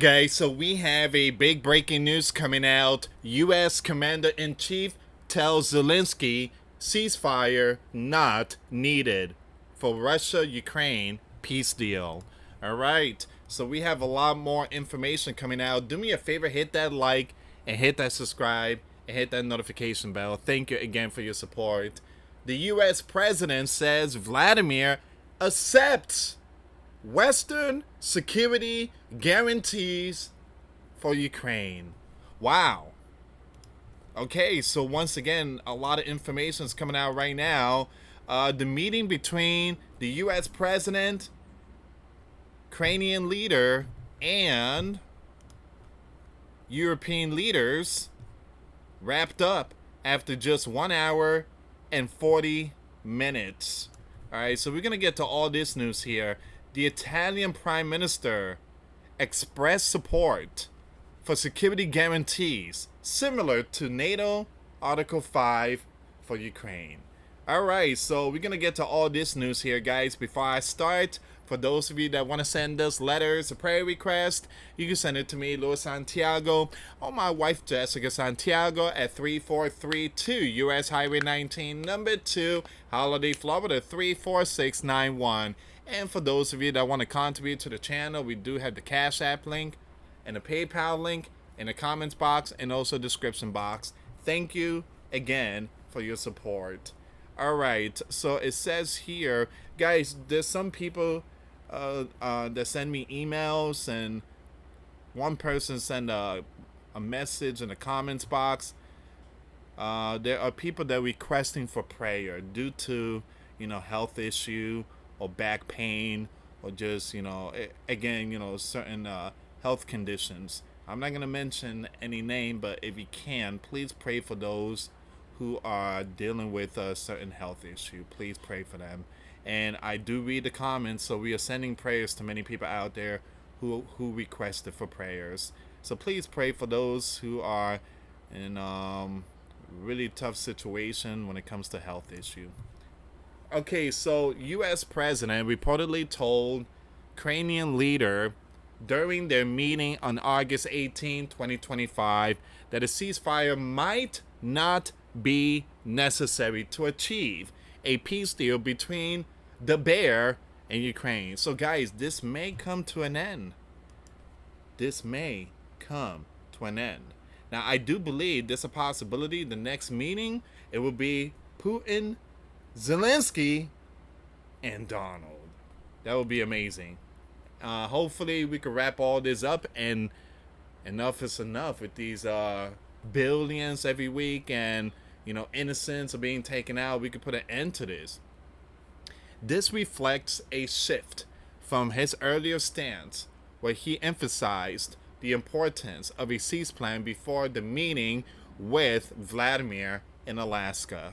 guys, so we have a big breaking news coming out. US Commander-in-Chief tells Zelensky ceasefire not needed for Russia-Ukraine peace deal. Alright, so we have a lot more information coming out. Do me a favor, hit that like and hit that subscribe and hit that notification bell. Thank you again for your support. The US president says Vladimir accepts Western security guarantees for Ukraine. Wow. Okay, so once again, a lot of information is coming out right now. The meeting between the U.S. president, Ukrainian leader, and European leaders wrapped up after just 1 hour and 40 minutes. All right, so we're going to get to all this news here. The Italian Prime Minister expressed support for security guarantees similar to NATO Article 5 for Ukraine. Alright, so we're going to get to all this news here, guys. Before I start, for those of you that want to send us letters, a prayer request, you can send it to me, US Santiago, or my wife, Jessica Santiago, at 3432 US Highway 19, number 2, Holiday, Florida, 34691. And for those of you that want to contribute to the channel, we do have the Cash App link and the PayPal link in the comments box and also description box. Thank you again for your support. Alright, so it says here, guys, there's some people that send me emails, and one person sent a message in the comments box. There are people that are requesting for prayer due to, health issue or back pain, or just, again, certain health conditions. I'm not going to mention any name, but if you can, please pray for those who are dealing with a certain health issue. Please pray for them. And I do read the comments, so we are sending prayers to many people out there who requested for prayers. So please pray for those who are in really tough situation when it comes to health issue. Okay, so U.S. president reportedly told Ukrainian leader during their meeting on August 18, 2025, that a ceasefire might not be necessary to achieve a peace deal between the bear and Ukraine. So guys, this may come to an end. This may come to an end. Now, I do believe there's a possibility the next meeting, it will be Putin, Zelensky, and Donald. That would be amazing. Hopefully we can wrap all this up, and enough is enough with these billions every week, and innocents are being taken out. We could put an end to this. This reflects a shift from his earlier stance, where he emphasized the importance of a cease plan before the meeting with Vladimir in Alaska.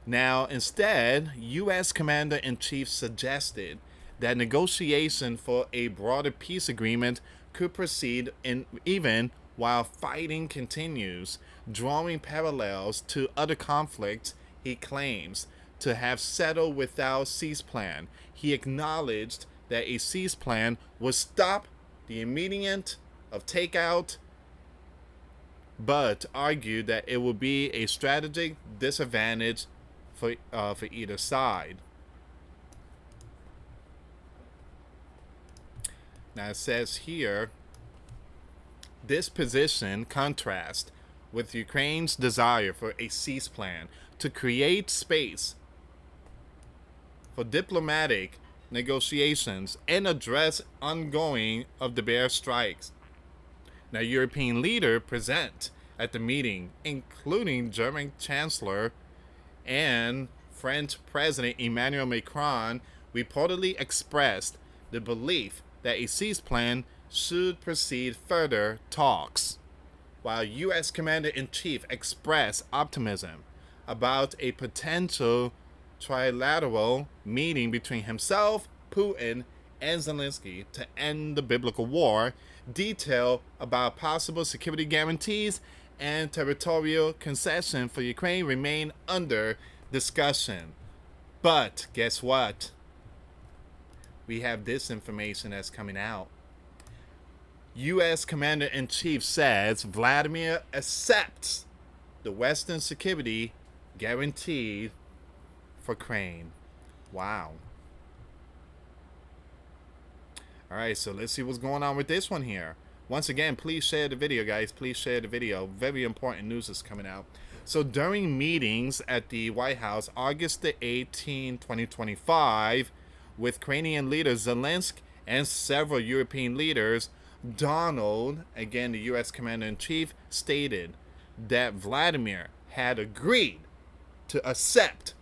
Now, instead, U.S. Commander-in-Chief suggested that negotiation for a broader peace agreement could proceed even while fighting continues, drawing parallels to other conflicts he claims to have settled without cease plan. He acknowledged that a cease plan would stop the immediate of takeout, but argued that it would be a strategic disadvantage for either side. Now it says here, this position contrasts with Ukraine's desire for a cease plan to create space for diplomatic negotiations and address ongoing of the bear strikes. Now, European leaders present at the meeting, including German Chancellor and French President Emmanuel Macron, reportedly expressed the belief that a cease plan should proceed further talks, while U.S. Commander-in-Chief expressed optimism about a potential trilateral meeting between himself, Putin, and Zelensky to end the biblical war. Detail about possible security guarantees and territorial concession for Ukraine remain under discussion. But guess what? We have this information that's coming out. U.S. Commander-in-Chief says Vladimir accepts the Western security guaranteed for Ukraine. Wow. All right, so let's see what's going on with this one here. Once again, please share the video, guys. Please share the video. Very important news is coming out. So during meetings at the White House, August the 18th, 2025, with Ukrainian leader Zelensky and several European leaders, Donald, again the U.S. Commander-in-Chief, stated that Vladimir had agreed to accept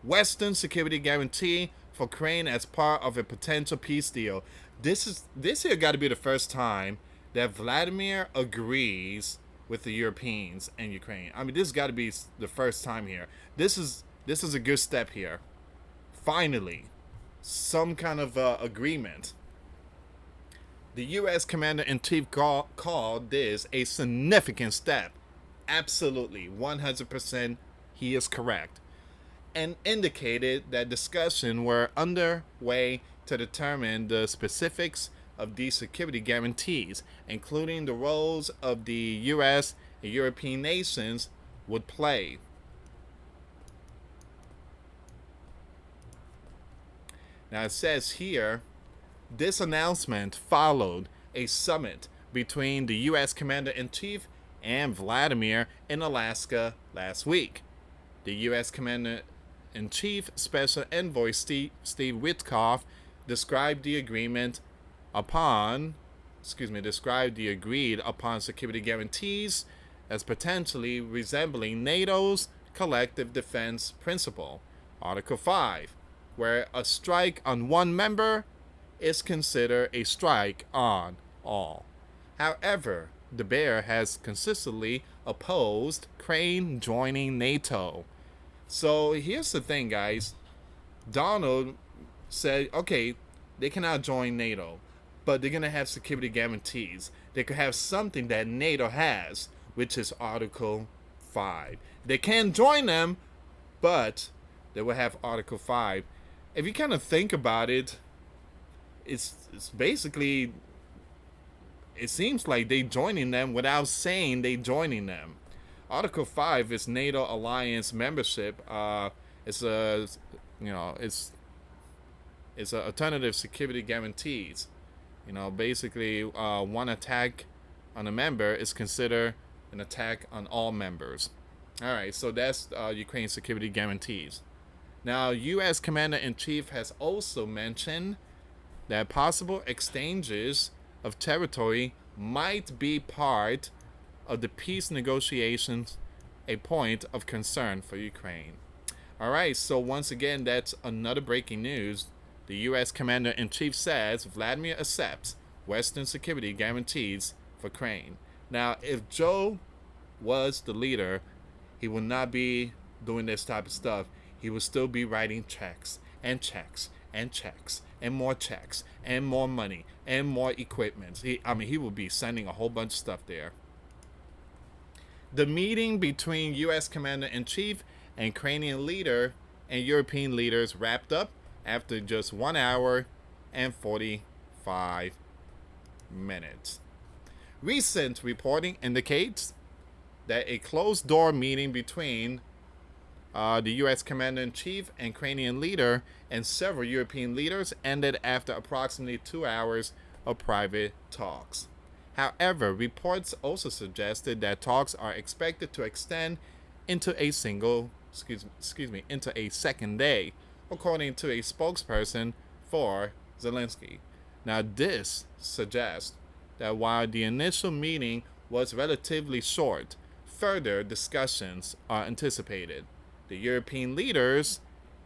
Western security guarantee for Ukraine as part of a potential peace deal. This here got to be the first time that Vladimir agrees with the Europeans and Ukraine. I mean, this got to be the first time here. This is a good step here. Finally, some kind of agreement. The U.S. Commander-in-Chief called this a significant step. Absolutely, 100%, he is correct. And indicated that discussions were underway to determine the specifics of these security guarantees, including the roles of the U.S. and European nations would play. Now it says here, this announcement followed a summit between the U.S. Commander-in-Chief and Vladimir in Alaska last week. The U.S. Commander-in-Chief Special Envoy Steve Witkoff described the agreed upon security guarantees as potentially resembling NATO's collective defense principle, Article 5, where a strike on one member is considered a strike on all. However, the bear has consistently opposed Ukraine joining NATO. So here's the thing, guys. Donald said, okay, they cannot join NATO, but they're going to have security guarantees. They could have something that NATO has, which is Article 5. They can join them, but they will have Article 5. If you kind of think about it, it's basically, it seems like they joining them without saying they joining them. Article 5 is NATO alliance membership. It's a alternative security guarantees. Basically, one attack on a member is considered an attack on all members. All right, so that's Ukraine security guarantees. Now, U.S. Commander-in-Chief has also mentioned that possible exchanges of territory might be part of the peace negotiations, a point of concern for Ukraine. All right, so once again, that's another breaking news. The U.S. Commander-in-Chief says Vladimir accepts Western security guarantees for Ukraine. Now, if Joe was the leader, he would not be doing this type of stuff. He would still be writing checks and checks and checks and more checks and more money and more equipment. He would be sending a whole bunch of stuff there. The meeting between U.S. Commander-in-Chief and Ukrainian leader and European leaders wrapped up after just 1 hour and 45 minutes. Recent reporting indicates that a closed-door meeting between the U.S. Commander-in-Chief and Ukrainian leader and several European leaders ended after approximately 2 hours of private talks. However, reports also suggested that talks are expected to extend into a second day, according to a spokesperson for Zelensky. Now, this suggests that while the initial meeting was relatively short, further discussions are anticipated. The European leaders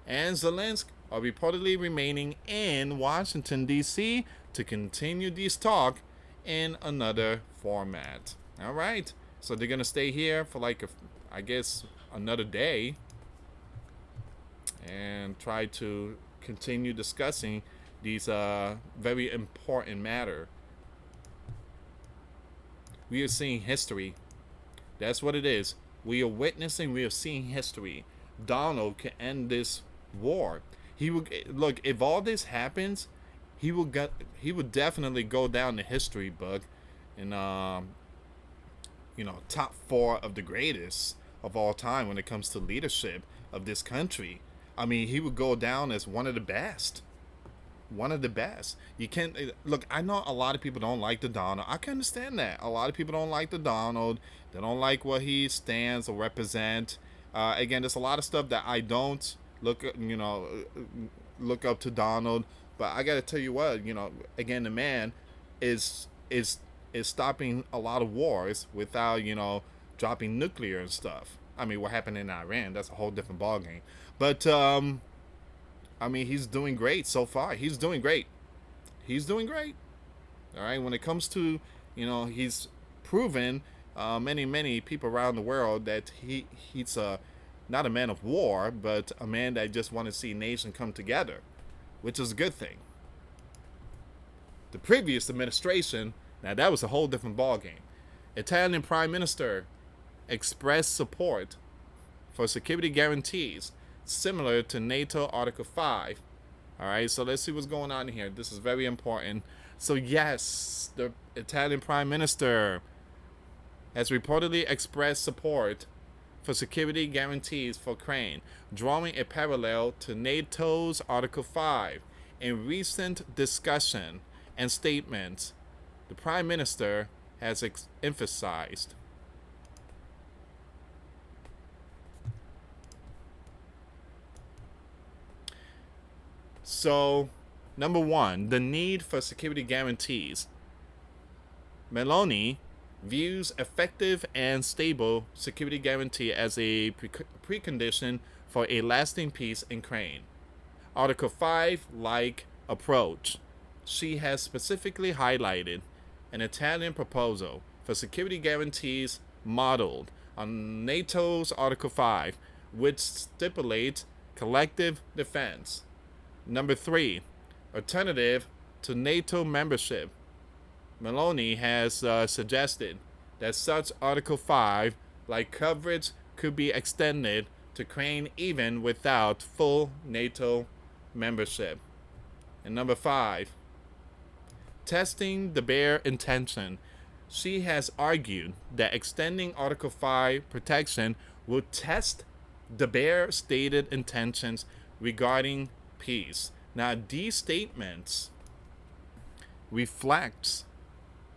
and Zelensky are reportedly remaining in Washington, D.C. to continue these talks in another format. All right, so they're going to stay here for another day and try to continue discussing these very important matter. We are seeing history. That's what it is. We are seeing history. Donald can end this war. He will look. If all this happens, he will definitely go down the history book in top four of the greatest of all time when it comes to leadership of this country. I mean, he would go down as one of the best. One of the best. You can't look. I know a lot of people don't like the Donald. I can understand that. A lot of people don't like the Donald. They don't like what he stands or represent. Again, there's a lot of stuff that I don't look up to Donald. But I got to tell you what, again, the man is is is stopping a lot of wars without dropping nuclear and stuff. I mean, what happened in Iran? That's a whole different ballgame. But I mean, he's doing great so far. He's doing great. He's doing great. All right. When it comes to, he's proven many people around the world that he's not a man of war, but a man that just want to see nation come together, which is a good thing. The previous administration, now that was a whole different ballgame. Italian Prime Minister expressed support for security guarantees similar to NATO Article 5. All right, so let's see what's going on here. This is very important. So, yes, the Italian Prime Minister has reportedly expressed support for security guarantees for Ukraine, drawing a parallel to NATO's Article 5. In recent discussion and statements, the Prime Minister has emphasized So, number one, the need for security guarantees. Meloni views effective and stable security guarantee as a precondition for a lasting peace in Ukraine. Article 5 like approach. She has specifically highlighted an Italian proposal for security guarantees modeled on NATO's Article 5, which stipulates collective defense. Number 3, alternative to NATO membership. Meloni has suggested that such Article 5 like coverage could be extended to Ukraine even without full NATO membership. And number 5, testing the bare intention. She has argued that extending Article 5 protection will test the bare stated intentions regarding peace. Now, these statements reflects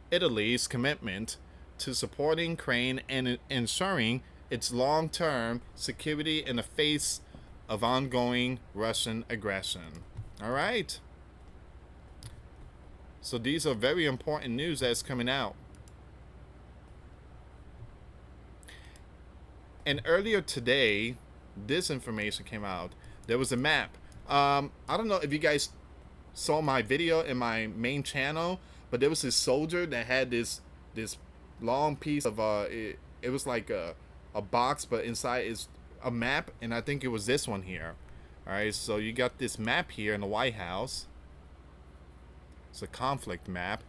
Italy's commitment to supporting Ukraine and ensuring its long-term security in the face of ongoing Russian aggression. All right. So these are very important news that's coming out. And earlier today, this information came out. There was a map. I don't know if you guys saw my video in my main channel, but there was this soldier that had this long piece of it was like a box, but inside is a map, and I think it was this one here. All right, so you got this map here in the White House. It's a conflict map.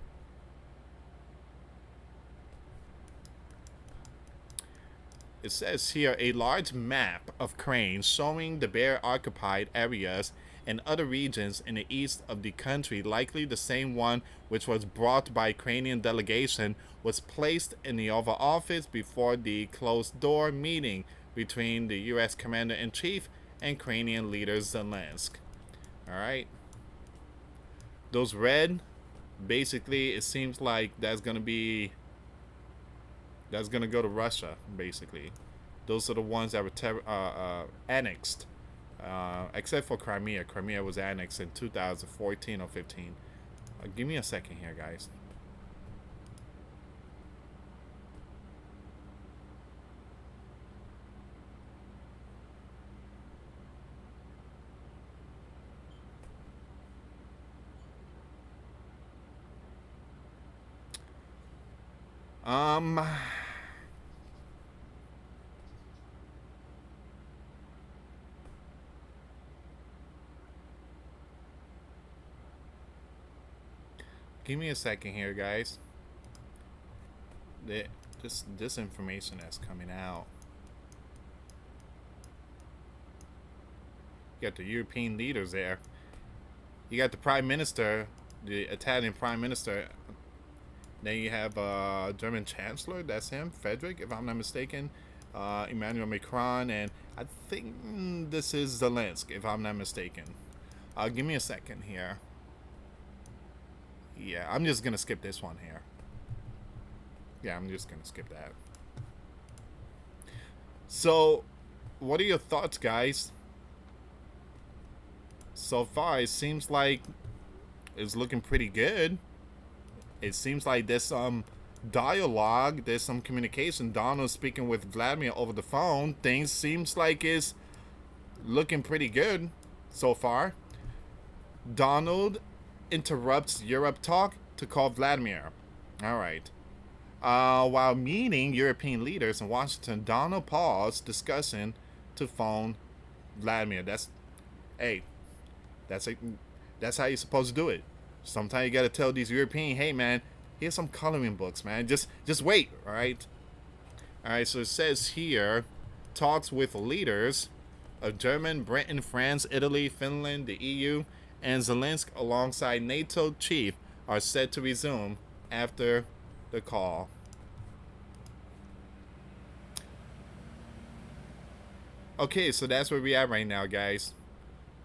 It says here a large map of Ukraine showing the bare occupied areas and other regions in the east of the country, likely the same one which was brought by Ukrainian delegation, was placed in the Oval Office before the closed-door meeting between the U.S. Commander-in-Chief and Ukrainian leader Zelensky. All right. Those red, basically, it seems like that's going to go to Russia, basically. Those are the ones that were annexed, except for Crimea. Crimea was annexed in 2014 or 15. Give me a second here, guys. Give me a second here, guys. This information that's coming out. You got the European leaders there. You got the Prime Minister, the Italian Prime Minister. Then you have German Chancellor, that's him, Frederick, if I'm not mistaken. Emmanuel Macron, and I think this is Zelensky, if I'm not mistaken. Give me a second here. Yeah, I'm just gonna skip this one here. Yeah, I'm just gonna skip that. So, what are your thoughts, guys? So far, it seems like it's looking pretty good. It seems like there's some dialogue, there's some communication. Donald speaking with Vladimir over the phone. Things seems like it's looking pretty good so far. Donald interrupts Europe talk to call Vladimir. All right. While meeting European leaders in Washington, Donald paused discussing to phone Vladimir. Hey, that's a, that's how you're supposed to do it. Sometimes you gotta tell these European, hey man, here's some coloring books, man. Just wait, all right? All right. So it says here, talks with leaders of Germany, Britain, France, Italy, Finland, the EU, and Zelensky alongside NATO chief are set to resume after the call. Okay, so that's where we at right now, guys.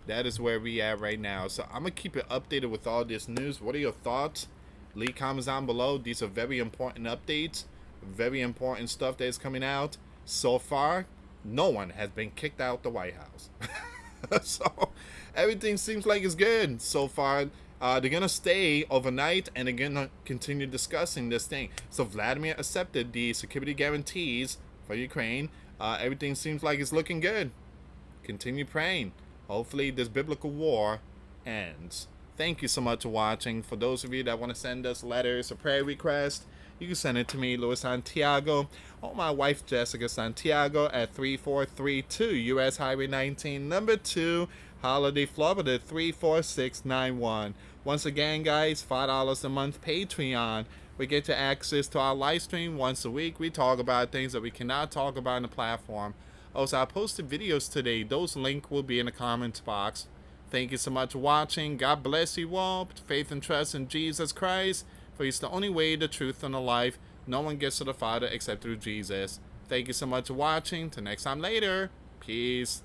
That is where we at right now. So I'm gonna keep it updated with all this news. What are your thoughts? Leave comments down below. These are very important updates, very important stuff that is coming out. So far, no one has been kicked out the White House. So everything seems like it's good so far. They're gonna stay overnight and they're gonna continue discussing this thing. So Vladimir accepted the security guarantees for Ukraine. Everything seems like it's looking good. Continue praying. Hopefully this biblical war ends. Thank you so much for watching. For those of you that want to send us letters or prayer requests, you can send it to me, US Santiago, or my wife, Jessica Santiago, at 3432 US Highway 19, number 2, Holiday, Florida, 34691. Once again, guys, $5 a month Patreon. We get to access to our live stream once a week. We talk about things that we cannot talk about on the platform. Also, I posted videos today. Those links will be in the comments box. Thank you so much for watching. God bless you all. Put faith and trust in Jesus Christ, for He's the only way, the truth, and the life. No one gets to the Father except through Jesus. Thank you so much for watching. Till next time later. Peace.